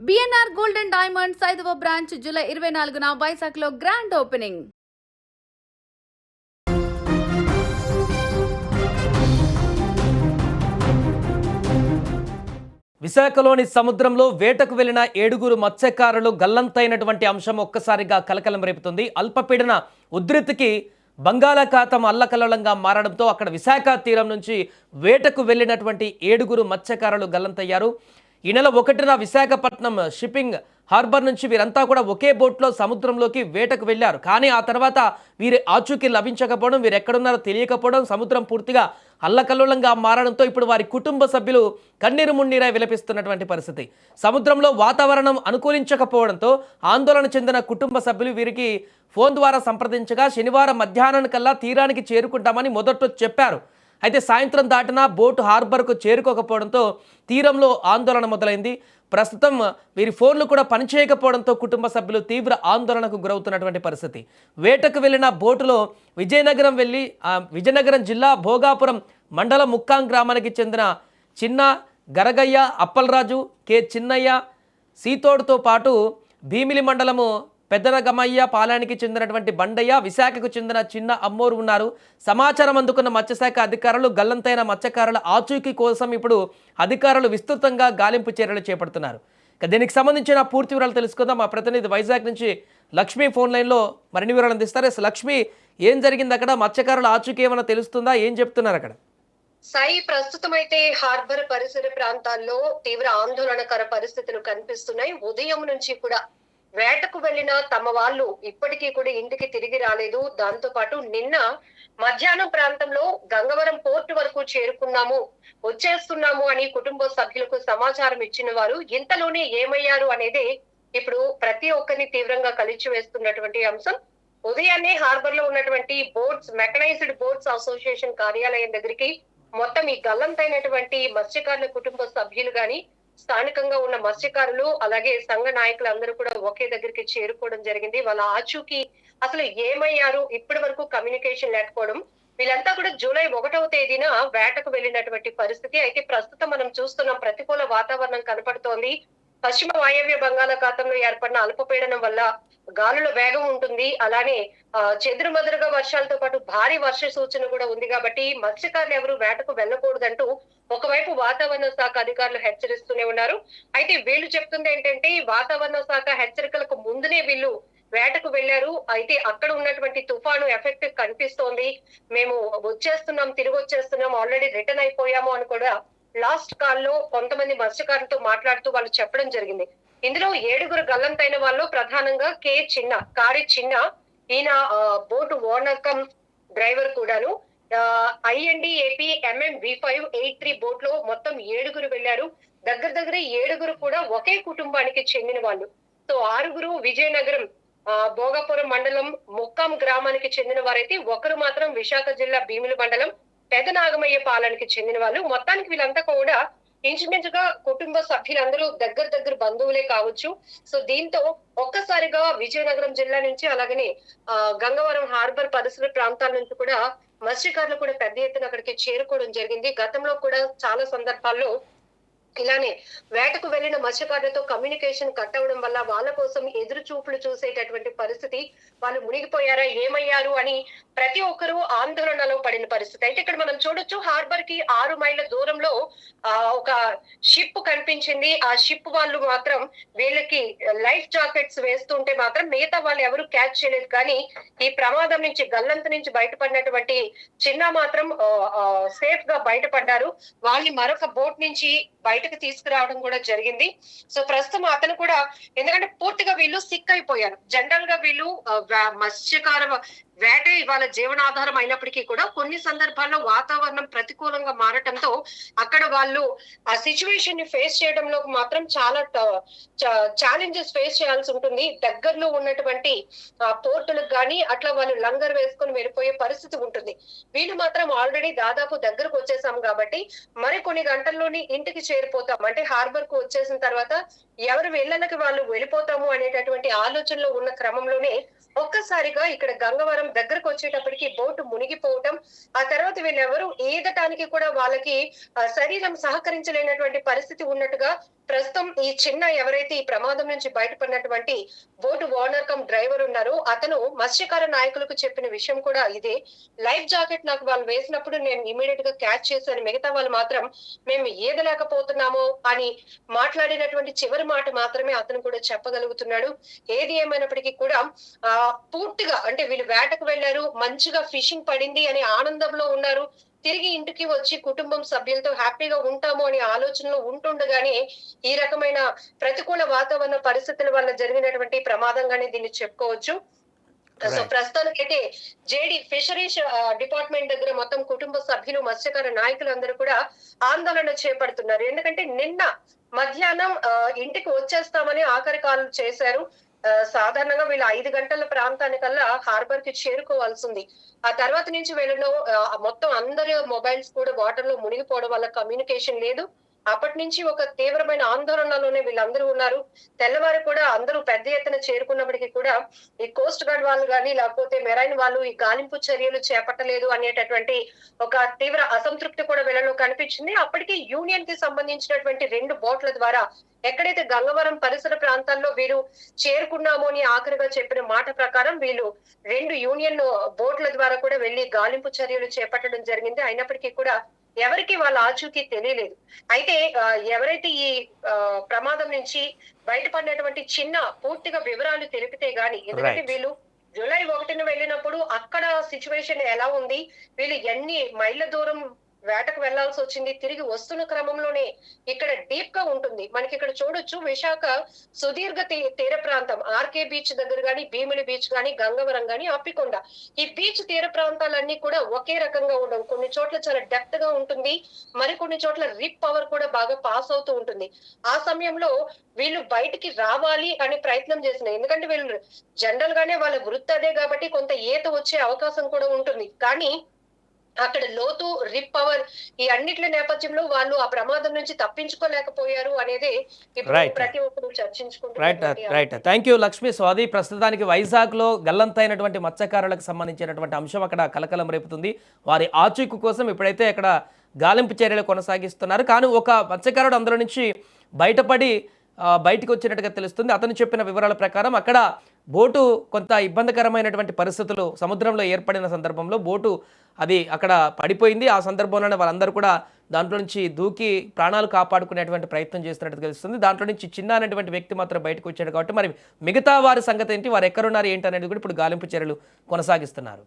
BNR gold and diamonds 5వ branch July 24న వైజాగ్లో grand opening. విశాఖలోని సముద్రంలో వేటకు వెళ్లిన 7 మత్స్యకారులు గల్లంతైనటువంటి అంశం ఒక్కసారిగా కలకలం రేపుతుంది. అల్పపీడన ఉధృతికి బంగాళాఖాతం అల్లకల్లోలంగా మారడంతో అక్కడ విశాఖ తీరం నుంచి వేటకు వెళ్లినటువంటి 7 మత్స్యకారులు గల్లంతయ్యారు. ఈ నెల 1న విశాఖపట్నం షిప్పింగ్ హార్బర్ నుంచి వీరంతా కూడా ఒకే బోట్లో సముద్రంలోకి వేటకు వెళ్లారు. కానీ ఆ తర్వాత వీరి ఆచూకీ లభించకపోవడం, వీరు ఎక్కడున్నారో తెలియకపోవడం, సముద్రం పూర్తిగా అల్లకల్లోలంగా మారడంతో ఇప్పుడు వారి కుటుంబ సభ్యులు కన్నీరు మున్నీరై విలపిస్తున్నటువంటి పరిస్థితి. సముద్రంలో వాతావరణం అనుకూలించకపోవడంతో ఆందోళన చెందిన కుటుంబ సభ్యులు వీరికి ఫోన్ ద్వారా సంప్రదించగా శనివారం మధ్యాహ్నం కల్లా తీరానికి చేరుకుంటామని మొదట చెప్పారు. అయితే సాయంత్రం దాటినా బోటు హార్బర్కు చేరుకోకపోవడంతో తీరంలో ఆందోళన మొదలైంది. ప్రస్తుతం వీరి ఫోన్లు కూడా పనిచేయకపోవడంతో కుటుంబ సభ్యులు తీవ్ర ఆందోళనకు గురవుతున్నటువంటి పరిస్థితి. వేటకు వెళ్లిన బోటులో విజయనగరం జిల్లా భోగాపురం మండలం ముక్కాం గ్రామానికి చెందిన చిన్న గరగయ్య, అప్పలరాజు, కె చిన్నయ్య, సీతోడుతో పాటు భీమిలి మండలము పెద్దరగమయ్య పాలానికి చెందినటువంటి బండయ్య, విశాఖకు చెందిన చిన్న అమ్మోరు ఉన్నారు. సమాచారం అందుకున్న మత్స్యశాఖ అధికారులు గల్లంతైన మత్స్యకారుల ఆచూకీ కోసం ఇప్పుడు అధికారులు విస్తృతంగా గాలింపు చర్యలు చేపడుతున్నారు. దీనికి సంబంధించిన పూర్తి వివరాలు తెలుసుకుందాం. మా ప్రతినిధి వైజాగ్ నుంచి లక్ష్మి ఫోన్ లైన్లో మరిన్ని వివరాలు అందిస్తారు. లక్ష్మి, ఏం జరిగింది అక్కడ? మత్స్యకారుల ఆచూకీ ఏమైనా తెలుస్తుందా? ఏం చెప్తున్నారు అక్కడ? సాయి, ప్రస్తుతం అయితే హార్బర్ పరిసర ప్రాంతాల్లో తీవ్ర ఆందోళనకర పరిస్థితులు కనిపిస్తున్నాయి. ఉదయం నుంచి కూడా వేటకు వెళ్లిన తమ వాళ్ళు ఇప్పటికీ కూడా ఇంటికి తిరిగి రాలేదు. దాంతో పాటు నిన్న మధ్యాహ్నం ప్రాంతంలో గంగవరం పోర్టు వరకు వచ్చేస్తున్నాము అని కుటుంబ సభ్యులకు సమాచారం ఇచ్చిన వారు ఇంతలోనే ఏమయ్యారు అనేది ఇప్పుడు ప్రతి ఒక్కరిని తీవ్రంగా కలిచివేస్తున్నటువంటి అంశం. ఉదయాన్నే హార్బర్ లో ఉన్నటువంటి మెకనైజ్డ్ బోట్స్ అసోసియేషన్ కార్యాలయం దగ్గరికి మొత్తం ఈ గల్లంతైనటువంటి మత్స్యకారుల కుటుంబ సభ్యులు గాని, స్థానికంగా ఉన్న మత్స్యకారులు, అలాగే సంఘ నాయకులు అందరూ కూడా ఒకే దగ్గరికి చేరుకోవడం జరిగింది. వాళ్ళ ఆచూకీ అసలు ఏమయ్యారు, ఇప్పటి వరకు కమ్యూనికేషన్ లేకపోవడం, వీళ్ళంతా కూడా జూలై 1వ తేదీన వేటకు వెళ్ళినటువంటి పరిస్థితి. అయితే ప్రస్తుతం మనం చూస్తున్నాం, ప్రతికూల వాతావరణం కనపడుతోంది. పశ్చిమ వాయవ్య బంగాళాఖాతంలో ఏర్పడిన అల్పపీడనం వల్ల గాలుల వేగం ఉంటుంది. అలానే చెదురుమదురుగా వర్షాలతో పాటు భారీ వర్ష సూచన కూడా ఉంది. కాబట్టి మత్స్యకారులు ఎవరు వేటకు వెళ్ళకూడదంటూ ఒకవైపు వాతావరణ శాఖ అధికారులు హెచ్చరిస్తూనే ఉన్నారు. అయితే వీళ్ళు చెప్తుంది ఏంటంటే, వాతావరణ శాఖ హెచ్చరికలకు ముందునే వీళ్ళు వేటకు వెళ్లారు. అయితే అక్కడ ఉన్నటువంటి తుఫాను ఎఫెక్ట్ కనిపిస్తోంది. మేము తిరిగి వచ్చేస్తున్నాం, ఆల్రెడీ రిటర్న్ అయిపోయాము అని కూడా లాస్ట్ కాల్ లో కొంతమంది మత్స్యకారులతో మాట్లాడుతూ వాళ్ళు చెప్పడం జరిగింది. ఇందులో 7 గల్లంతైన వాళ్ళు ప్రధానంగా కారి చిన్న, ఈయన బోటు ఓనర్ కమ్ డ్రైవర్ కూడాను. INDAP MMV583 బోట్ లో మొత్తం 7 వెళ్లారు. దగ్గర 7 కూడా ఒకే కుటుంబానికి చెందిన వాళ్ళు. సో 6 విజయనగరం భోగాపురం మండలం ముక్కాం గ్రామానికి చెందిన వారైతే, ఒకరు మాత్రం విశాఖ జిల్లా భీమిలి మండలం పెదనాగమయ్య పాలనకి చెందిన వాళ్ళు. మొత్తానికి వీళ్ళంతా కూడా ఇంచుమించుగా కుటుంబ సభ్యులందరూ దగ్గర బంధువులే కావచ్చు. సో దీంతో ఒక్కసారిగా విజయనగరం జిల్లా నుంచి, అలాగనే గంగవరం హార్బర్ పరిసర ప్రాంతాల నుంచి కూడా మత్స్యకారులు కూడా పెద్ద ఎత్తున అక్కడికి చేరుకోవడం జరిగింది. గతంలో కూడా చాలా సందర్భాల్లో ఇలానే వేటకు వెళ్లిన మత్స్యకారులతో కమ్యూనికేషన్ కట్ అవడం వల్ల వాళ్ళ కోసం ఎదురు చూపులు చూసేటటువంటి పరిస్థితి. వాళ్ళు మునిగిపోయారా, ఏమయ్యారు అని ప్రతి ఒక్కరూ ఆందోళనలో పడిన పరిస్థితి. అయితే ఇక్కడ మనం చూడొచ్చు, హార్బర్ కి 6 మైళ్ళ దూరంలో ఒక షిప్ కనిపించింది. ఆ షిప్ వాళ్ళు మాత్రం వీళ్ళకి లైఫ్ జాకెట్స్ వేస్తుంటే మాత్రం మిగతా వాళ్ళు ఎవరు క్యాచ్ చేయలేదు. కానీ ఈ ప్రమాదం నుంచి, గల్లంత నుంచి బయటపడినటువంటి చిన్న మాత్రం సేఫ్ గా బయటపడ్డారు. వాళ్ళని మరొక బోట్ నుంచి బయటకు తీసుకురావడం కూడా జరిగింది. సో ప్రస్తుతం అతను కూడా, ఎందుకంటే పూర్తిగా వీళ్ళు సిక్ అయిపోయారు. జనరల్ గా వీళ్ళు మత్స్యకార వేటే ఇవాళ జీవనాధారం అయినప్పటికీ కూడా కొన్ని సందర్భాల్లో వాతావరణం ప్రతికూలంగా మారటంతో అక్కడ వాళ్ళు ఆ సిచ్యువేషన్ ని ఫేస్ చేయడంలో మాత్రం చాలా ఛాలెంజెస్ ఫేస్ చేయాల్సి ఉంటుంది. దగ్గరలో ఉన్నటువంటి పోర్టులకు గానీ అట్లా వాళ్ళు లంగర్ వేసుకొని వెళ్ళిపోయే పరిస్థితి ఉంటుంది. వీళ్ళు మాత్రం ఆల్రెడీ దాదాపు దగ్గరకు వచ్చేసాం కాబట్టి మరి కొన్ని గంటల్లోని ఇంటికి చేరిపోతాం, అంటే హార్బర్ కు వచ్చేసిన తర్వాత ఎవరు వెళ్ళకి వాళ్ళు వెళ్ళిపోతాము అనేటటువంటి ఆలోచనలో ఉన్న క్రమంలోనే ఒక్కసారిగా ఇక్కడ గంగవరం దగ్గరకు వచ్చేటప్పటికి బోటు మునిగిపోవటం, ఆ తర్వాత వీళ్ళెవరు ఈదటానికి కూడా వాళ్ళకి శరీరం సహకరించలేనటువంటి పరిస్థితి ఉన్నట్టుగా ప్రస్తుతం ఈ చిన్న ఎవరైతే ఈ ప్రమాదం నుంచి బయటపడినటువంటి బోటు ఓనర్ కమ్ డ్రైవర్ ఉన్నారో అతను మత్స్యకార నాయకులకు చెప్పిన విషయం కూడా ఇదే. లైఫ్ జాకెట్ నాకు వాళ్ళు వేసినప్పుడు నేను ఇమీడియట్ గా క్యాచ్ చేశాను, మిగతా వాళ్ళు మాత్రం మేము ఈదలేకపోతున్నాము అని మాట్లాడినటువంటి చివరి మాట మాత్రమే అతను కూడా చెప్పగలుగుతున్నాడు. ఏది ఏమైనప్పటికీ కూడా పూర్తిగా అంటే వీళ్ళు వేటకు వెళ్లారు, మంచిగా ఫిషింగ్ పడింది అనే ఆనందంలో ఉన్నారు. తిరిగి ఇంటికి వచ్చి కుటుంబం సభ్యులతో హ్యాపీగా ఉంటాము అనే ఆలోచనలో ఉంటుండగానే ఈ రకమైన ప్రతికూల వాతావరణ పరిస్థితుల వల్ల జరిగినటువంటి ప్రమాదంగానే దీన్ని చెప్పుకోవచ్చు. సో ప్రస్తుతానికైతే జేడి ఫిషరీస్ డిపార్ట్మెంట్ దగ్గర మొత్తం కుటుంబ సభ్యులు, మత్స్యకార నాయకులు అందరూ కూడా ఆందోళన చేపడుతున్నారు. ఎందుకంటే నిన్న మధ్యాహ్నం ఇంటికి వచ్చేస్తామని ఆఖరి కాల్ చేశారు. సాధారణంగా వీళ్ళు 5 గంటల ప్రాంతానికల్లా హార్బర్ కి చేరుకోవాల్సింది. ఆ తర్వాత నుంచి వీళ్ళలో మొత్తం అందరి మొబైల్స్ కూడా వాటర్ లో మునిగిపోవడం వల్ల కమ్యూనికేషన్ లేదు. అప్పటి నుంచి ఒక తీవ్రమైన ఆందోళనలోనే వీళ్ళందరూ ఉన్నారు. తెల్లవారు కూడా అందరూ పెద్ద ఎత్తున చేరుకున్నప్పటికీ కూడా ఈ కోస్ట్ గార్డ్ వాళ్ళు కానీ లేకపోతే మెరైన్ వాళ్ళు ఈ గాలింపు చర్యలు చేపట్టలేదు అనేటటువంటి ఒక తీవ్ర అసంతృప్తి కూడా వీళ్ళలో కనిపించింది. అప్పటికి యూనియన్ కి సంబంధించినటువంటి 2 బోట్ల ద్వారా ఎక్కడైతే గంగవరం పరిసర ప్రాంతాల్లో వీరు చేరుకున్నామో అని ఆఖరిగా చెప్పిన మాట ప్రకారం వీళ్ళు 2 యూనియన్ బోట్ల ద్వారా కూడా వెళ్లి గాలింపు చర్యలు చేపట్టడం జరిగింది. అయినప్పటికీ కూడా ఎవరికి వాళ్ళ ఆచూకీ తెలియలేదు. అయితే ఎవరైతే ఈ ప్రమాదం నుంచి బయటపడినటువంటి చిన్న పూర్తిగా వివరాలు తెలిపితే గాని, ఎందుకంటే వీళ్ళు జూలై 1న వెళ్ళినప్పుడు అక్కడ సిచ్యువేషన్ ఎలా ఉంది, వీళ్ళు ఎన్ని మైళ్ళ దూరం వేటకు వెళ్లాల్సి వచ్చింది, తిరిగి వస్తున్న క్రమంలోనే ఇక్కడ డీప్ గా ఉంటుంది. మనకి ఇక్కడ చూడొచ్చు విశాఖ సుదీర్ఘ తీర ప్రాంతం, ఆర్కే బీచ్ దగ్గర గాని, భీమిలి బీచ్ గాని, గంగవరం గాని, అప్పికొండ, ఈ బీచ్ తీర ప్రాంతాలన్నీ కూడా ఒకే రకంగా ఉండవు. కొన్ని చోట్ల చాలా డెప్త్ గా ఉంటుంది, మరికొన్ని చోట్ల రిప్ పవర్ కూడా బాగా పాస్ అవుతూ ఉంటుంది. ఆ సమయంలో వీళ్ళు బయటికి రావాలి అనే ప్రయత్నం చేసినాయి. ఎందుకంటే వీళ్ళు జనరల్ గానే వాళ్ళ వృత్తి అదే కాబట్టి కొంత ఈత వచ్చే అవకాశం కూడా ఉంటుంది. కానీ అక్కడ లోతు, రిప్ పవర్ ఈ అన్నిట్ల నేపథ్యంలో వాళ్ళు ఆ ప్రమాదం నుంచి తప్పించుకోలేకపోయారు అనేది ఇప్పుడు ప్రతి ఒక్కరు చర్చించుకుంటున్నారు. Right. Thank you Lakshmi. So అది ప్రస్తుతానికి వైజాగ్ లో గల్లంతైనటువంటి మత్స్యకారులకు సంబంధించినటువంటి అంశం అక్కడ కలకలం రేపుతుంది. వారి ఆచూకీ కోసం ఇప్పుడైతే అక్కడ గాలింపు చర్యలు కొనసాగిస్తున్నారు. కానీ ఒక మత్స్యకారుడు అందులో నుంచి బయటపడి బయటకు వచ్చినట్టుగా తెలుస్తుంది. అతను చెప్పిన వివరాల ప్రకారం అక్కడ బోటు కొంత ఇబ్బందికరమైనటువంటి పరిస్థితులు సముద్రంలో ఏర్పడిన సందర్భంలో బోటు అది అక్కడ పడిపోయింది. ఆ సందర్భంలోనే వాళ్ళందరూ కూడా దాంట్లో నుంచి దూకి ప్రాణాలు కాపాడుకునేటువంటి ప్రయత్నం చేస్తున్నట్టు తెలుస్తుంది. దాంట్లో నుంచి చిన్న అనేటువంటి వ్యక్తి మాత్రం బయటకు వచ్చాడు. కాబట్టి మరి మిగతా వారి సంగతి ఏంటి, వారు ఎక్కడున్నారు ఏంటి అనేది కూడా ఇప్పుడు గాలింపు చర్యలు కొనసాగిస్తున్నారు.